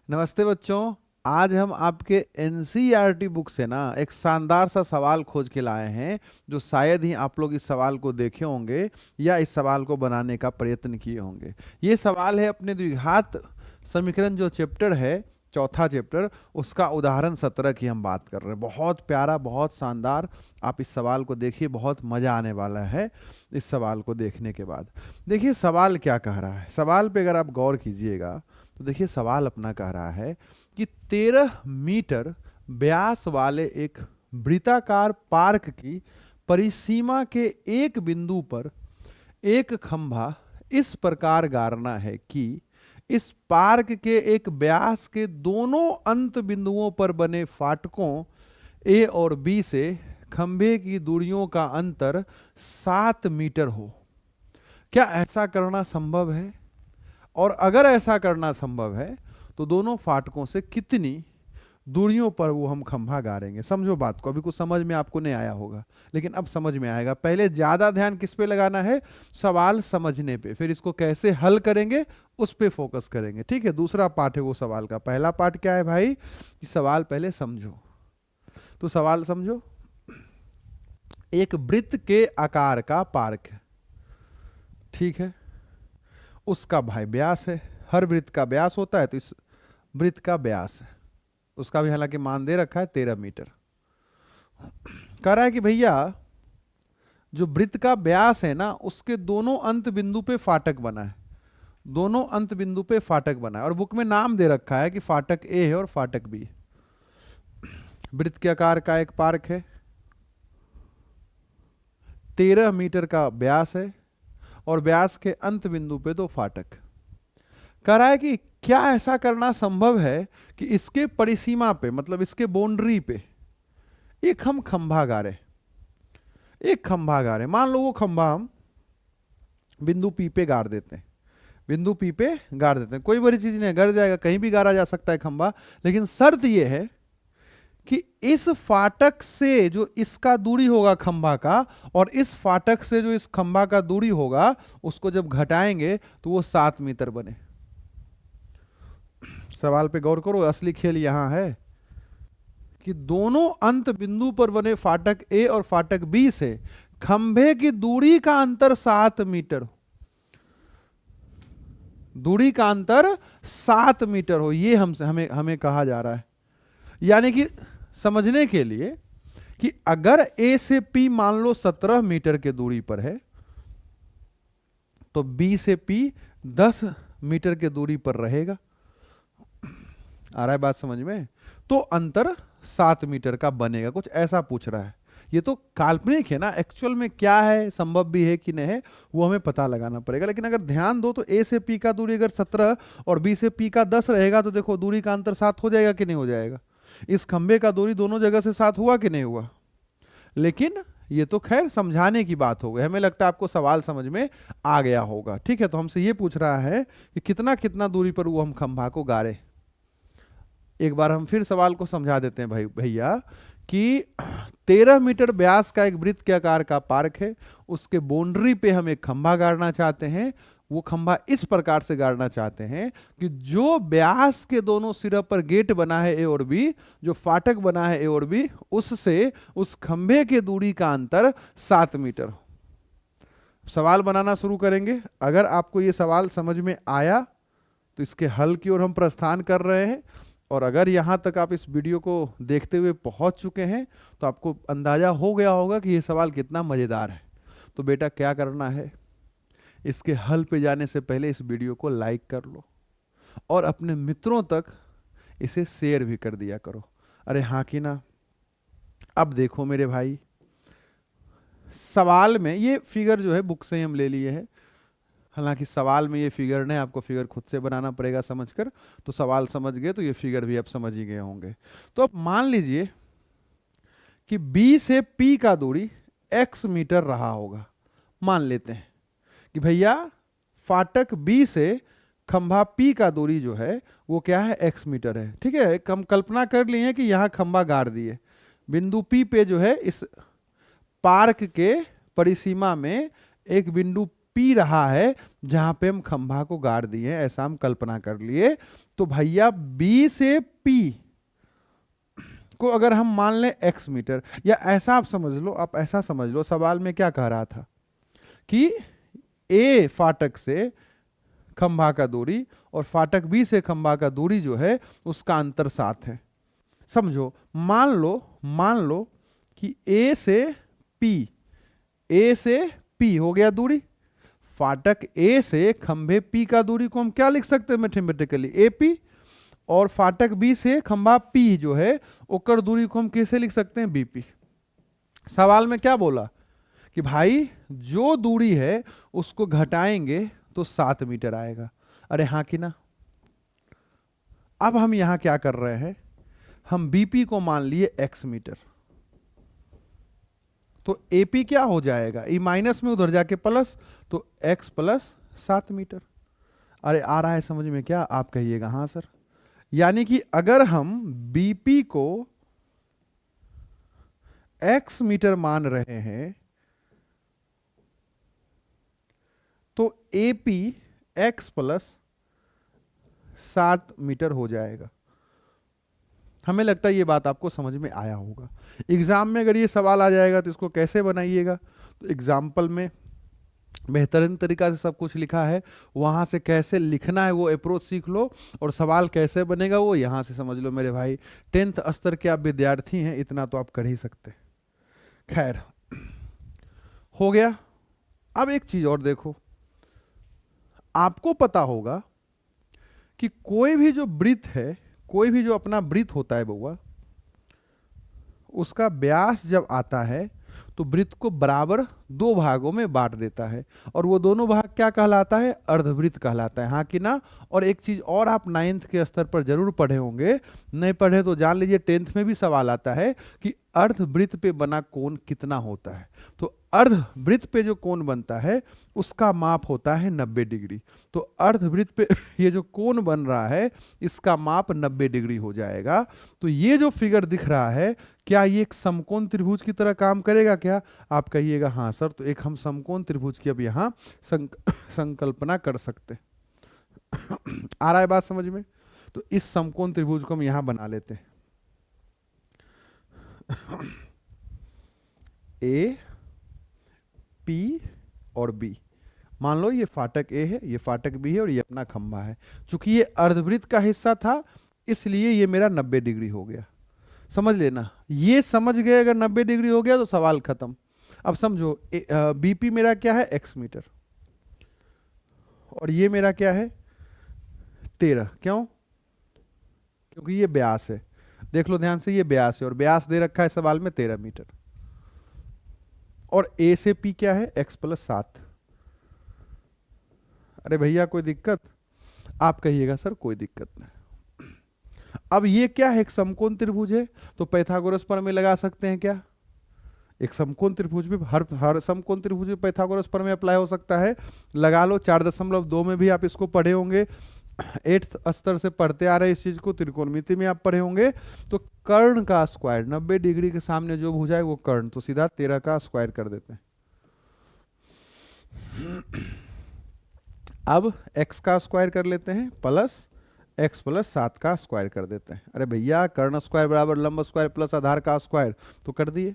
नमस्ते बच्चों। आज हम आपके एनसीईआरटी बुक से ना एक शानदार सा सवाल खोज के लाए हैं, जो शायद ही आप लोग इस सवाल को देखे होंगे या इस सवाल को बनाने का प्रयत्न किए होंगे। ये सवाल है अपने द्विघात समीकरण जो चैप्टर है, चौथा चैप्टर, उसका उदाहरण 17 की हम बात कर रहे हैं। बहुत प्यारा, बहुत शानदार। आप इस सवाल को देखिए, बहुत मज़ा आने वाला है इस सवाल को देखने के बाद। देखिए सवाल क्या कह रहा है। सवाल पे अगर आप गौर कीजिएगा तो देखिए सवाल अपना कह रहा है कि 13 मीटर व्यास वाले एक वृत्ताकार पार्क की परिसीमा के एक बिंदु पर एक खंभा इस प्रकार गाड़ना है कि इस पार्क के एक व्यास के दोनों अंत बिंदुओं पर बने फाटकों ए और बी से खंभे की दूरियों का अंतर 7 मीटर हो। क्या ऐसा करना संभव है? और अगर ऐसा करना संभव है तो दोनों फाटकों से कितनी दूरियों पर वो हम खंभा गाड़ेंगे। समझो बात को। अभी कुछ समझ में आपको नहीं आया होगा, लेकिन अब समझ में आएगा। पहले ज्यादा ध्यान किस पे लगाना है? सवाल समझने पे। फिर इसको कैसे हल करेंगे उस पे फोकस करेंगे। ठीक है, दूसरा पार्ट है वो सवाल का। पहला पार्ट क्या है भाई? कि सवाल पहले समझो। तो सवाल समझो। एक वृत्त के आकार का पार्क है, ठीक है। उसका भाई व्यास है। हर वृत्त का व्यास होता है, तो इस वृत्त का व्यास है, उसका भी हालांकि मान दे रखा है 13 मीटर। कह रहा है कि भैया जो वृत्त का व्यास है ना, उसके दोनों अंत बिंदु पे फाटक बना है। दोनों अंत बिंदु पे फाटक बना है और बुक में नाम दे रखा है कि फाटक ए है और फाटक बी। वृत्त के आकार का एक पार्क है, 13 मीटर का व्यास है और व्यास के अंत बिंदु पे दो फाटक। कह रहा है कि क्या ऐसा करना संभव है कि इसके परिसीमा पे, मतलब इसके बाउंड्री पे एक हम खंभा गाड़े। एक खंभा गाड़े, मान लो वो खंभा हम बिंदु पी पे गाड़ देते हैं। बिंदु पी पे गाड़ देते हैं, कोई बड़ी चीज नहीं, गड़ जाएगा, कहीं भी गाड़ा जा सकता है खंभा। लेकिन शर्त यह है कि इस फाटक से जो इसका दूरी होगा खंभा का, और इस फाटक से जो इस खंभा का दूरी होगा, उसको जब घटाएंगे तो वो 7 मीटर बने। सवाल पे गौर करो, असली खेल यहां है कि दोनों अंत बिंदु पर बने फाटक ए और फाटक बी से खंभे की दूरी का अंतर 7 मीटर हो। दूरी का अंतर 7 मीटर हो, ये हमसे हमें कहा जा रहा है। यानी कि समझने के लिए कि अगर ए से पी मान लो 17 मीटर के दूरी पर है, तो बी से पी 10 मीटर के दूरी पर रहेगा। आ रहा है बात समझ में? तो अंतर 7 मीटर का बनेगा। कुछ ऐसा पूछ रहा है। ये तो काल्पनिक है ना, एक्चुअल में क्या है, संभव भी है कि नहीं है, वो हमें पता लगाना पड़ेगा। लेकिन अगर ध्यान दो तो ए से पी का दूरी अगर 17 और बी से पी का 10 रहेगा, तो देखो दूरी का अंतर 7 हो जाएगा कि नहीं हो जाएगा। इस खंबे का दूरी दोनों जगह से 7 हुआ कि नहीं हुआ। लेकिन ये तो खैर समझाने की बात हो गई। हमें लगता है आपको सवाल समझ में आ गया होगा। ठीक है, तो हमसे ये पूछ रहा है कि कितना कितना दूरी पर वो हम खंभा को गाड़े। एक बार हम फिर सवाल को समझा देते हैं भाई भैया कि 13 मीटर व्यास का एक वृत्त के आकार का पार्क है, उसके बाउंड्री पे हम एक खंभा गाड़ना चाहते हैं। वो खंभा इस प्रकार से गाड़ना चाहते हैं कि जो व्यास के दोनों सिरों पर गेट बना है ए और बी, जो फाटक बना है ए और बी, उससे उस खंभे के दूरी का अंतर 7 मीटर हो। सवाल बनाना शुरू करेंगे। अगर आपको ये सवाल समझ में आया तो इसके हल की ओर हम प्रस्थान कर रहे हैं। और अगर यहाँ तक आप इस वीडियो को देखते हुए पहुँच चुके हैं तो आपको अंदाजा हो गया होगा कि ये सवाल कितना मज़ेदार है। तो बेटा क्या करना है, इसके हल पे जाने से पहले इस वीडियो को लाइक कर लो और अपने मित्रों तक इसे शेयर भी कर दिया करो। अरे हाँ कि ना। अब देखो मेरे भाई, सवाल में ये फिगर जो है बुक से ही हम ले लिए हैं। हालांकि सवाल में ये फिगर नहीं, आपको फिगर खुद से बनाना पड़ेगा समझकर। तो सवाल समझ गए तो ये फिगर भी आप समझ ही गए होंगे। तो अब मान लीजिए कि बी से पी का दूरी x मीटर रहा होगा। मान लेते हैं कि भैया फाटक बी से खंभा पी का दूरी जो है वो क्या है, x मीटर है। ठीक है, हम कल्पना कर लिए हैं कि यहां खंभा गाड़ दिए। बिंदु पी पे जो है इस पार्क के परिसीमा में एक बिंदु पी रहा है जहां पे हम खंभा को गाड़ दिए, ऐसा हम कल्पना कर लिए। तो भैया बी से पी को अगर हम मान लें x मीटर, या ऐसा आप समझ लो, आप ऐसा समझ लो, सवाल में क्या कह रहा था कि ए फाटक से खंभा का दूरी और फाटक बी से खंभा का दूरी जो है उसका अंतर 7 है। समझो, मान लो कि ए से पी हो गया दूरी, फाटक ए से खंभे पी का दूरी को हम क्या लिख सकते हैं मैथमेटिकली, ए पी, और फाटक बी से खंभा पी जो है ओकर दूरी को हम कैसे लिख सकते हैं, बीपी। सवाल में क्या बोला कि भाई जो दूरी है उसको घटाएंगे तो 7 मीटर आएगा। अरे हाँ कि ना। अब हम यहां क्या कर रहे हैं, हम बीपी को मान लिए x मीटर, तो एपी क्या हो जाएगा, ई माइनस में उधर जाके प्लस, तो x प्लस 7 मीटर। अरे आ रहा है समझ में क्या, आप कहिएगा हाँ सर। यानी कि अगर हम बीपी को x मीटर मान रहे हैं तो एपी x प्लस 7 मीटर हो जाएगा। हमें लगता है ये बात आपको समझ में आया होगा। एग्जाम में अगर ये सवाल आ जाएगा तो इसको कैसे बनाइएगा, तो एग्जाम्पल में बेहतरीन तरीका से सब कुछ लिखा है, वहां से कैसे लिखना है वो अप्रोच सीख लो, और सवाल कैसे बनेगा वो यहां से समझ लो मेरे भाई। 10th स्तर के आप विद्यार्थी हैं, इतना तो आप कर ही सकते। खैर हो गया। अब एक चीज और देखो, आपको पता होगा कि कोई भी जो वृत्त है, कोई भी जो अपना वृत्त होता है बउआ, उसका व्यास जब आता है तो वृत्त को बराबर 2 भागों में बांट देता है, और वो दोनों भाग क्या कहलाता है, अर्धवृत्त कहलाता है। हाँ कि ना। और एक चीज और आप 9th के स्तर पर जरूर पढ़े होंगे, नहीं पढ़े तो जान लीजिए 10th में भी सवाल आता है कि अर्धवृत्त पे बना कोण कितना होता है। तो अर्धवृत्त पे जो कोण बनता है उसका माप होता है 90 डिग्री। तो अर्धवृत्त पे ये जो कोण बन रहा है इसका माप 90 डिग्री हो जाएगा। तो ये जो फिगर दिख रहा है, क्या ये एक समकोण त्रिभुज की तरह काम करेगा क्या, आप कहिएगा हाँ सर। तो एक हम समकोण त्रिभुज की अब यहाँ संकल्पना कर सकते हैं। आ रहा है बात समझ में। तो इस समकोण त्रिभुज को हम यहां बना लेते हैं। ए, पी और बी, मान लो ये फाटक ए है, ये फाटक बी है, और ये अपना खंभा है। चूंकि ये अर्धवृत्त का हिस्सा था इसलिए ये मेरा 90 डिग्री हो गया। समझ लेना, ये समझ गए अगर 90 डिग्री हो गया तो सवाल खत्म। अब समझो बीपी मेरा क्या है, x मीटर, और ये मेरा क्या है 13। क्यों, क्योंकि ये व्यास है। देख लो ध्यान से, ये व्यास है और व्यास दे रखा है सवाल में 13 मीटर। और ए से पी क्या है, x प्लस 7। अरे भैया कोई दिक्कत, आप कहिएगा सर कोई दिक्कत नहीं। अब ये क्या है, एक समकोण त्रिभुज है, तो पाइथागोरस प्रमेय लगा सकते हैं क्या। एक समकोण त्रिभुज भी हर समकोण त्रिभुज में पाइथागोरस प्रमेय अप्लाई हो सकता है, लगा लो। 4.2 में भी आप इसको पढ़े होंगे, 8th स्तर से पढ़ते आ रहे इस चीज को, त्रिकोणमिति में आप पढ़े होंगे। तो कर्ण का स्क्वायर, 90 डिग्री के सामने जो भुजा है वो कर्ण, तो सीधा 13 का स्क्वायर कर देते हैं। अब x का स्क्वायर कर लेते हैं, प्लस x प्लस 7 का स्क्वायर कर देते हैं। अरे भैया कर्ण स्क्वायर बराबर लंब स्क्वायर प्लस आधार का स्क्वायर, तो कर दिए।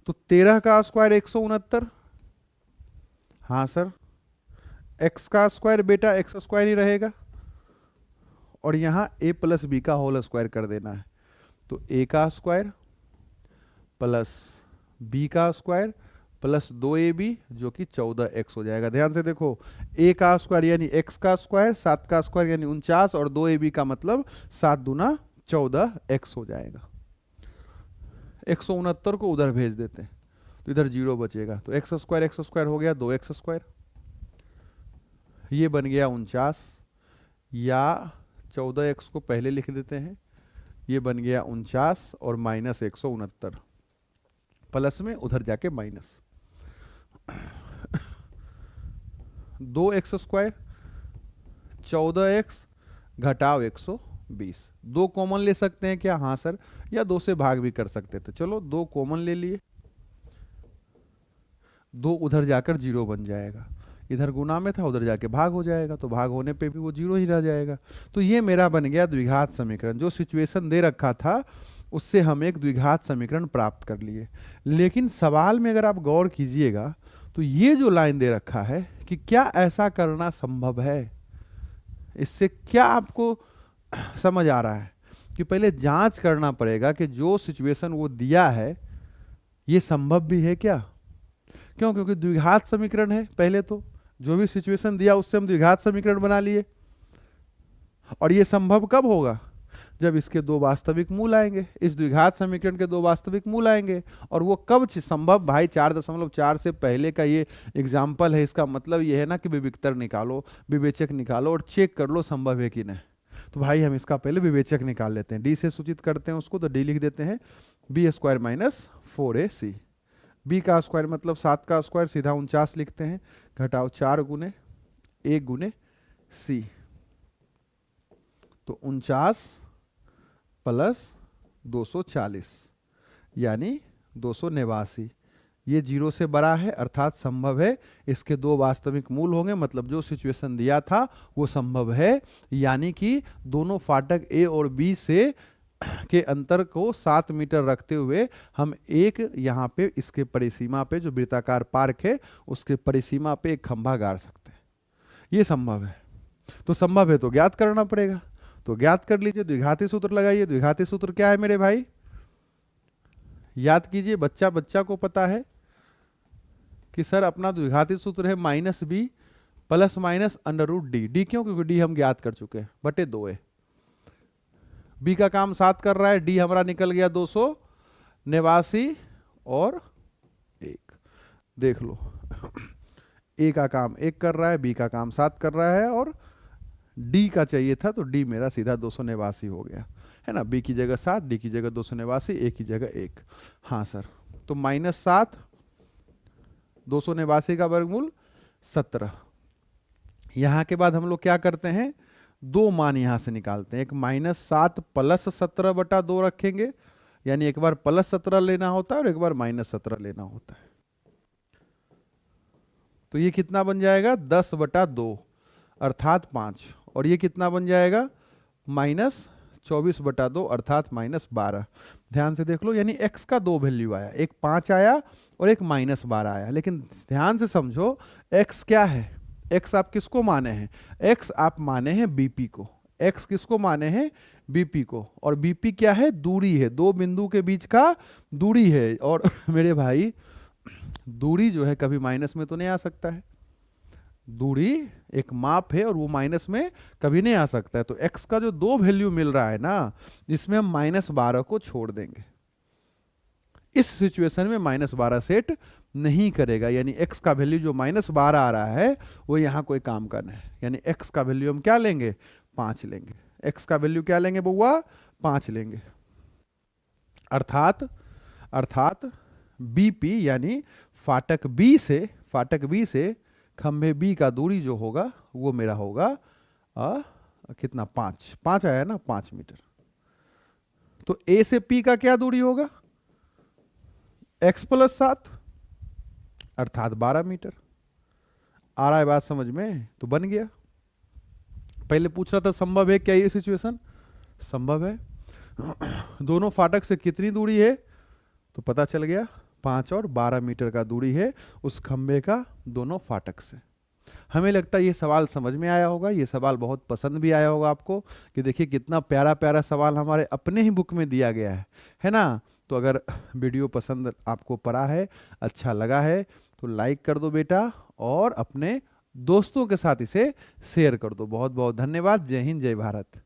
तो 13 का स्क्वायर 169। हाँ सर, x का स्क्वायर बेटा x स्क्वायर ही रहेगा, और यहां a प्लस बी का होल स्क्वायर कर देना है। तो a का स्क्वायर प्लस b का स्क्वायर प्लस 2ab जो कि 14x हो जाएगा। ध्यान से देखो, a का स्क्वायर यानी x का स्क्वायर, 7 का स्क्वायर यानी 49, और 2ab का मतलब 7 दूना 14x हो जाएगा। 169 को उधर भेज देते हैं तो इधर 0 बचेगा, तो x स्क्वायर हो गया 2x स्क्वायर, ये बन गया 49, या 14x को पहले लिख देते हैं, ये बन गया 49 और माइनस 169, प्लस में उधर जाके माइनस 2x स्क्वायर 14x घटाव 120। 2 कॉमन ले सकते हैं क्या, हाँ सर, या 2 से भाग भी कर सकते थे। चलो 2 कॉमन ले लिए, 2 उधर जाकर 0 बन जाएगा। इधर गुना में था, उधर जाके भाग हो जाएगा, तो भाग होने पे भी वो जीरो ही रह जाएगा। तो ये मेरा बन गया द्विघात समीकरण। जो सिचुएशन दे रखा था उससे हम एक द्विघात समीकरण प्राप्त कर लिए। लेकिन सवाल में अगर आप गौर कीजिएगा तो ये जो लाइन दे रखा है कि क्या ऐसा करना संभव है, इससे क्या आपको समझ आ रहा है कि पहले जांच करना पड़ेगा कि जो सिचुएशन वो दिया है ये संभव भी है क्या। क्यों? क्योंकि द्विघात समीकरण है। पहले तो जो भी सिचुएशन दिया उससे हम द्विघात समीकरण बना लिए, और ये संभव कब होगा? जब इसके दो वास्तविक मूल आएंगे, इस द्विघात समीकरण के दो वास्तविक मूल आएंगे। और वो कब संभव? भाई 4.4 से पहले का ये एग्जाम्पल है, इसका मतलब ये है ना कि विविक्तर निकालो, विवेचक निकालो और चेक कर लो संभव है कि नहीं। तो भाई हम इसका पहले विवेचक निकाल लेते हैं, डी से सूचित करते हैं उसको, तो डी लिख देते हैं B square minus 4ac। B का स्क्वायर मतलब 7 का स्क्वायर, सीधा 49 लिखते हैं, घटाओ 4 गुने 1 गुने सी, तो 49 प्लस 240 यानी 289। ये जीरो से बड़ा है अर्थात संभव है। इसके दो वास्तविक मूल होंगे, मतलब जो सिचुएशन दिया था वो संभव है। यानी कि दोनों फाटक ए और बी से के अंतर को 7 मीटर रखते हुए हम एक यहाँ पे इसके परिसीमा पे, जो वृत्ताकार पार्क है उसके परिसीमा पे एक खंभा गाड़ सकते हैं। ये संभव है। तो संभव है तो ज्ञात करना पड़ेगा, तो ज्ञात कर लीजिए, द्विघाती सूत्र लगाइए। द्विघाती सूत्र क्या है मेरे भाई? याद कीजिए, बच्चा बच्चा को पता है कि सर अपना द्विघाती सूत्र है -b plus minus √d। D क्यों? क्योंकि डी हम ज्ञात कर चुके हैं, बटे 2a। बी का काम 7 कर रहा है, डी हमारा निकल गया 289 और 1। देख लो ए का काम 1 कर रहा है, बी का काम 7 कर रहा है, और डी का चाहिए था तो डी मेरा सीधा 289 हो गया है ना। बी की जगह 7, डी की जगह 289, ए की जगह 1। हाँ सर, तो -7 289 का वर्गमूल 17। यहां के बाद हम लोग क्या करते हैं, दो मान यहां से निकालते हैं। एक -7 प्लस 17 बटा 2 रखेंगे, यानी एक बार प्लस 17 लेना होता है और एक बार -17 लेना होता है। तो ये कितना बन जाएगा? 10 बटा 2 अर्थात 5। और ये कितना बन जाएगा? -24 बटा 2 अर्थात -12। ध्यान से देख लो, यानी x का दो वैल्यू आया, एक 5 आया और एक -12 आया। लेकिन ध्यान से समझो, x क्या है? x आप किसको माने हैं? x आप माने हैं बीपी को। x किसको माने हैं? बीपी को। और बीपी क्या है? दूरी है, दो बिंदु के बीच का दूरी है। और मेरे भाई दूरी जो है कभी माइनस में तो नहीं आ सकता है, दूरी एक माप है और वो माइनस में कभी नहीं आ सकता है। तो x का जो दो वैल्यू मिल रहा है ना, इसमें हम -12 को छोड़ देंगे। इस सिचुएशन में -12 सेट नहीं करेगा, यानी x का वैल्यू जो -12 आ रहा है वो यहां कोई काम का नहीं है। यानी x का वैल्यू हम क्या लेंगे? 5 लेंगे। x का वैल्यू क्या लेंगे बउआ? 5 लेंगे। अर्थात बीपी यानी फाटक बी से खंभे बी का दूरी जो होगा वो मेरा होगा कितना? 5 आया ना, 5 मीटर। तो ए से पी का क्या दूरी होगा? x + 7 अर्थात 12 मीटर। आ रहा है बात समझ में? तो बन गया। पहले पूछ रहा था संभव है क्या ये सिचुएशन? संभव है। दोनों फाटक से कितनी दूरी है? तो पता चल गया, 5 और 12 मीटर का दूरी है उस खंबे का दोनों फाटक से। हमें लगता है ये सवाल समझ में आया होगा, ये सवाल बहुत पसंद भी आया होगा आपको, कि देखिए कितना प्यारा प्यारा सवाल हमारे अपने ही बुक में दिया गया है ना। तो अगर वीडियो पसंद आपको पड़ा है, अच्छा लगा है, तो लाइक कर दो बेटा, और अपने दोस्तों के साथ इसे शेयर कर दो। बहुत बहुत धन्यवाद। जय हिंद, जय भारत।